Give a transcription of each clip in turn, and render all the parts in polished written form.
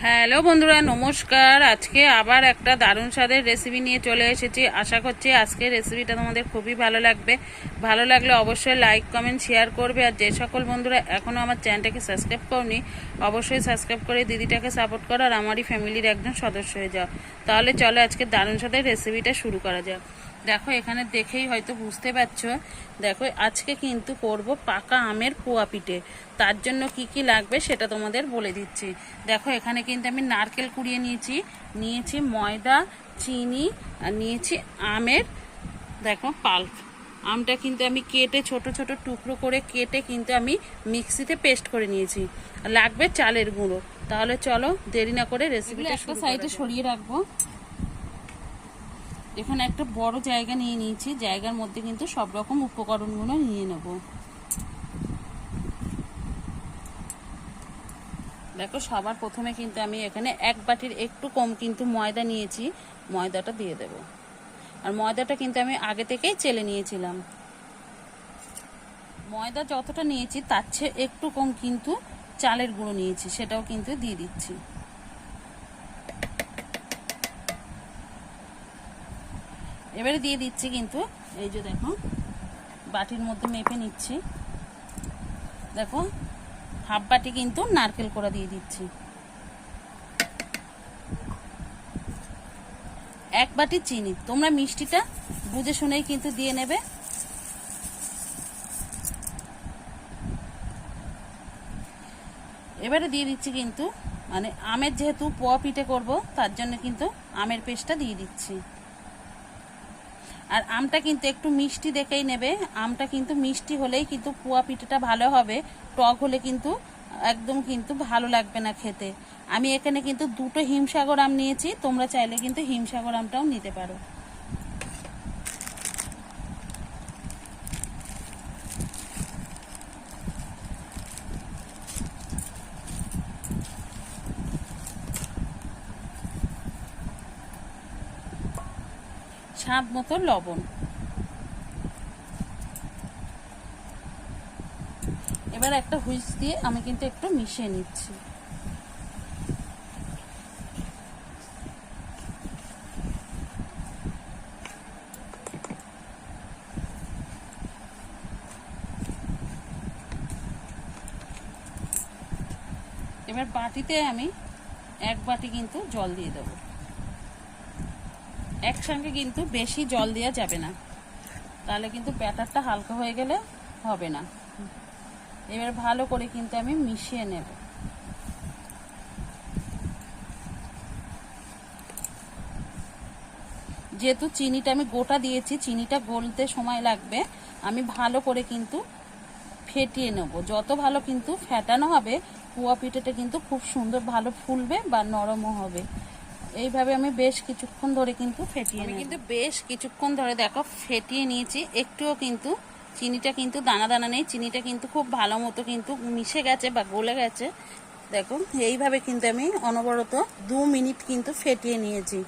Hello বন্ধুরা, নমস্কার। আজকে আবার একটা দারুণ স্বাদের রেসিপি নিয়ে চলে এসেছি। আশা করছি আজকের রেসিপিটা তোমাদের খুবই ভালো লাগবে। ভালো লাগলে অবশ্যই লাইক কমেন্ট শেয়ার করবে। আর যে সকল বন্ধুরা এখনও আমার চ্যানেলটাকে সাবস্ক্রাইব করনি, অবশ্যই সাবস্ক্রাইব করে দিদিটাকে সাপোর্ট করো আর আমারই ফ্যামিলির একজন সদস্য হয়ে যাও। তাহলে চলো আজকে দারুণ স্বাদের রেসিপিটা শুরু করা যাক। দেখো, এখানে দেখেই হয়তো বুঝতে পারছো। দেখো, আজকে কিন্তু করব পাকা আমের পোয়া পিঠে। তার জন্য কি কি লাগবে সেটা তোমাদের বলে দিচ্ছি। দেখো, এখানে কিন্তু আমি নারকেল কুড়িয়ে নিয়েছি ময়দা, চিনি, আর নিয়েছি আমের দেখো পাল্প। আমটা কিন্তু আমি কেটে ছোট ছোট টুকরো করে কেটে কিন্তু আমি মিক্সিতে পেস্ট করে নিয়েছি। লাগবে চালের গুঁড়ো। তাহলে চলো দেরি না করে রেসিপিটা একটা সাইডে সরিয়ে রাখবো। এখানে একটা বড় জায়গা নিয়ে নিয়েছি, জায়গার মধ্যে কিন্তু সব রকম উপকরণগুলো নিয়ে নেব। দেখো, সবার প্রথমে কিন্তু আমি এখানে এক বাটির একটু কম কিন্তু ময়দা নিয়েছি, ময়দাটা দিয়ে দেব। আর ময়দাটা কিন্তু আমি আগে থেকেই চেলে নিয়েছিলাম। ময়দা যতটা নিয়েছি তার চেয়ে একটু কম কিন্তু চালের গুঁড়ো নিয়েছি, সেটাও কিন্তু দিয়ে দিচ্ছি। এবারে দিয়ে দিচ্ছি কিন্তু এই যে দেখো, বাটির মধ্যে মেপে নিচ্ছি। দেখো, হাফ বাটি কিন্তু নারকেল কোড়া দিয়ে দিচ্ছি। এক বাটি চিনি। তোমরা মিষ্টিটা বুঝে শুনেই কিন্তু দিয়ে নেবে। এবারে দিয়ে দিচ্ছি কিন্তু মানে আমের যেহেতু পোয়া পিঠে করব তার জন্য কিন্তু আমের পেস্টটা দিয়ে দিচ্ছি। আর আমটা কিন্তু একটু মিষ্টি দেখেই নেবে। আমটা কিন্তু মিষ্টি হলেই কিন্তু পোয়া পিঠেটা ভালো হবে। টক হলে কিন্তু একদম কিন্তু ভালো লাগবে না খেতে। আমি এখানে কিন্তু দুটো হিমসাগর আম নিয়েছি, তোমরা চাইলে কিন্তু হিমসাগর আমটাও নিতে পারো। স্বাদ মতো লবণ। এবার একটা হুইস্ক দিয়ে আমি কিন্তু একটু মিশিয়ে নিচ্ছি। এবার বাটিতে আমি এক বাটি কিন্তু জল দিয়ে দেবো। একসঙ্গে কিন্তু বেশি জল দেওয়া যাবে না, তাহলে কিন্তু ব্যাটারটা হালকা হয়ে গেলে হবে না। এবার ভালো করে কিন্তু আমি মিশিয়ে নেব। যেহেতু চিনিটা আমি গোটা দিয়েছি, চিনিটা গলতে সময় লাগবে। আমি ভালো করে কিন্তু ফেটিয়ে নেব। যত ভালো কিন্তু ফেটানো হবে পোয়া পিঠেটা কিন্তু খুব সুন্দর ভালো ফুলবে বা নরমও হবে। এইভাবে আমি বেশ কিছুক্ষণ ধরে কিন্তু বেশ কিছুক্ষণ ধরে দেখো ফেটিয়ে নিয়েছি। একটুও কিন্তু চিনিটা কিন্তু দানা দানা নেই, চিনিটা কিন্তু খুব ভালো মতো কিন্তু মিশে গেছে বা গলে গেছে। দেখো, এইভাবে কিন্তু আমি অনবরত 2 মিনিট কিন্তু ফেটিয়ে নিয়েছি।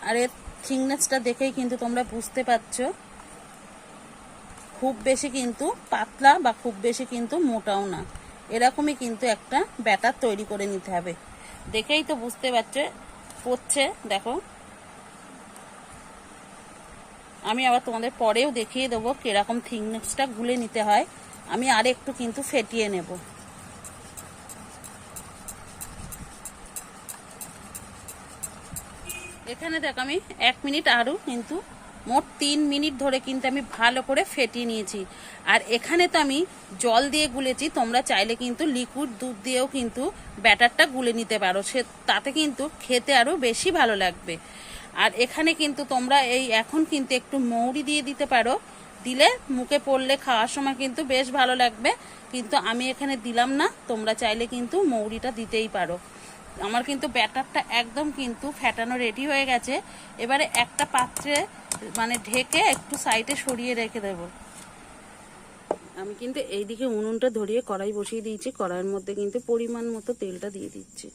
আর এর থিকনেসটা দেখেই কিন্তু তোমরা বুঝতে পারছো, খুব বেশি কিন্তু পাতলা বা খুব বেশি কিন্তু মোটাও না। এরকমই কিন্তু একটা ব্যাটার তৈরি করে নিতে হবে। দেখেই তো বুঝতে পারছো করছে। দেখো, আমি আবার তোমাদের পরেও দেখিয়ে দেবো কিরকম থিকনেসটা গুলে নিতে হয়। আমি আর একটু কিন্তু ফেটিয়ে নেব। এখানে দেখো আমি 1 মিনিট আরও কিন্তু মোট 3 মিনিট ধরে কিন্তু আমি ভালো করে ফেটিয়ে নিয়েছি। আর এখানে তো আমি জল দিয়ে গুলেছি, তোমরা চাইলে কিন্তু লিকুইড দুধ দিয়েও কিন্তু ব্যাটারটা গুলে নিতে পারো, তাতে কিন্তু খেতে আরও বেশি ভালো লাগবে। আর এখানে কিন্তু তোমরা এখন কিন্তু একটু মৌরি দিয়ে দিতে পারো, দিলে মুখে পড়লে খাওয়ার সময় কিন্তু বেশ ভালো লাগবে। কিন্তু আমি এখানে দিলাম না, তোমরা চাইলে কিন্তু মৌরিটা দিতেই পারো। আমার কিন্তু ব্যাটারটা একদম কিন্তু ফেটানো রেডি হয়ে গেছে। এবারে একটা পাত্রে মানে ঢেকে একটু সাইডে সরিয়ে রেখে দেব। আমি কিন্তু এইদিকে উনুনটা ধরিয়ে কড়াই বসিয়ে দিয়েছি। কড়াইয়ের মধ্যে কিন্তু পরিমাণ মতো তেলটা দিয়ে দিচ্ছি।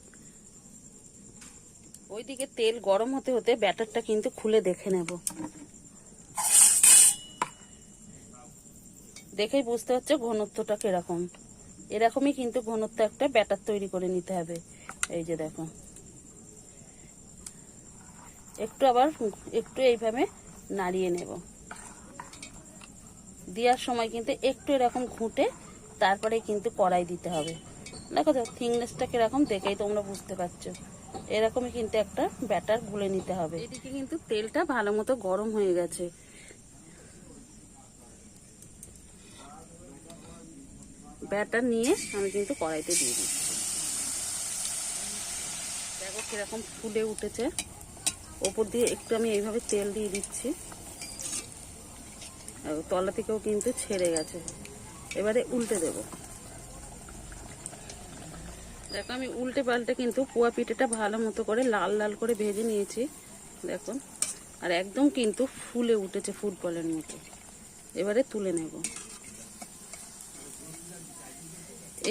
ওইদিকে তেল গরম হতে হতে ব্যাটারটা কিন্তু খুলে দেখে নেব। দেখেই বুঝতে হচ্ছে ঘনত্বটা কিরকম। এরকমই কিন্তু ঘনত্ব একটা ব্যাটার তৈরি করে নিতে হবে। এই যে দেখো, একটু এইভাবে নাড়িয়ে নেব। দেওয়ার সময় কিন্তু একটু এরকম ঘুঁটে তারপরে কিন্তু কড়াই দিতে হবে। দেখো তো থিকনেসটা কিরকম, দেখেই তোমরা বুঝতে পারছো। এরকমই কিন্তু একটা ব্যাটার গুলে নিতে হবে। এদিকে কিন্তু তেলটা ভালো মতো গরম হয়ে গেছে। ব্যাটার নিয়ে আমি কিন্তু কড়াইতে দিয়ে দিচ্ছি। দেখো কিরকম ফুলে উঠেছে। ওপর দিয়ে একটু আমি এইভাবে তেল দিয়ে দিচ্ছি, তলা থেকেও কিন্তু ছেড়ে গেছে। এবারে উল্টে দেব। দেখো আমি উল্টে পাল্টে কিন্তু পোয়া পিঠেটা ভালো মতো করে লাল লাল করে ভেজে নিয়েছি। দেখুন, আর একদম কিন্তু ফুলে উঠেছে ফুটবলের মতো। এবারে তুলে নেব।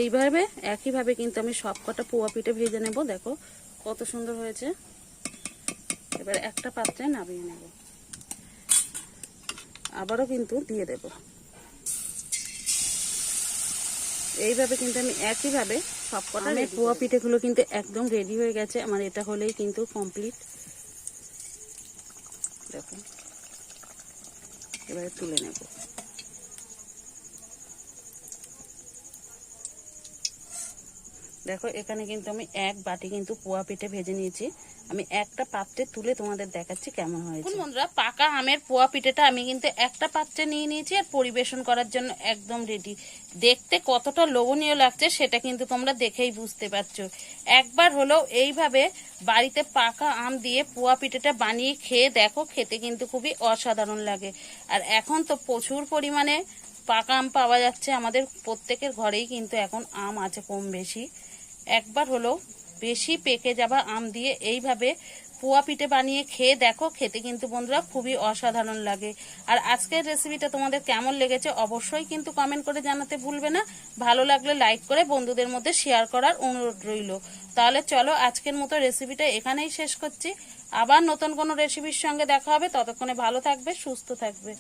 এইভাবে একইভাবে কিন্তু আমি সবকটা পোয়া পিঠে ভেজে নেব। দেখো কত সুন্দর হয়েছে। এবারে একটা পাত্রে নামিয়ে নেব। আবারও কিন্তু দিয়ে দেব। এইভাবে কিন্তু আমি একইভাবে সবকটা পোয়া পিঠেগুলো কিন্তু একদম রেডি হয়ে গেছে আমার। এটা হলেই কিন্তু কমপ্লিট। দেখো এবারে তুলে নেব। দেখো এখানে কিন্তু আমি এক বাটি কিন্তু পোয়া পিঠে ভেজে নিয়েছি। আমি একটা পাত্রে তুলে তোমাদের দেখাচ্ছি কেমন হয়েছে। বন্ধুরা, পাকা আমের পোয়া পিঠেটা আমি কিন্তু একটা পাত্রে নিয়ে নিয়েছি আর পরিবেশন করার জন্য একদম রেডি। দেখতে কতটা লোভনীয় লাগছে সেটা কিন্তু তোমরা দেখেই বুঝতে পারছো। একবার হলেও এইভাবে বাড়িতে পাকা আম দিয়ে পোয়া পিঠেটা বানিয়ে খেয়ে দেখো, খেতে কিন্তু খুবই অসাধারণ লাগে। আর এখন তো প্রচুর পরিমাণে পাকা আম পাওয়া যাচ্ছে। আমাদের প্রত্যেকের ঘরেই কিন্তু এখন আম আছে কম বেশি। একবার হলেও বেশি পেকে যাওয়া আম দিয়ে এইভাবে পোয়া পিঠে বানিয়ে খেয়ে দেখো, খেতে কিন্তু বন্ধুরা খুবই অসাধারণ লাগে। আর আজকের রেসিপিটা তোমাদের কেমন লেগেছে অবশ্যই কিন্তু কমেন্ট করে জানাতে ভুলবে না। ভালো লাগলে লাইক করে বন্ধুদের মধ্যে শেয়ার করার অনুরোধ রইল। তাহলে চলো আজকের মতো রেসিপিটা এখানেই শেষ করছি। আবার নতুন কোনো রেসিপির সঙ্গে দেখা হবে। ততক্ষণে ভালো থাকবে, সুস্থ থাকবে।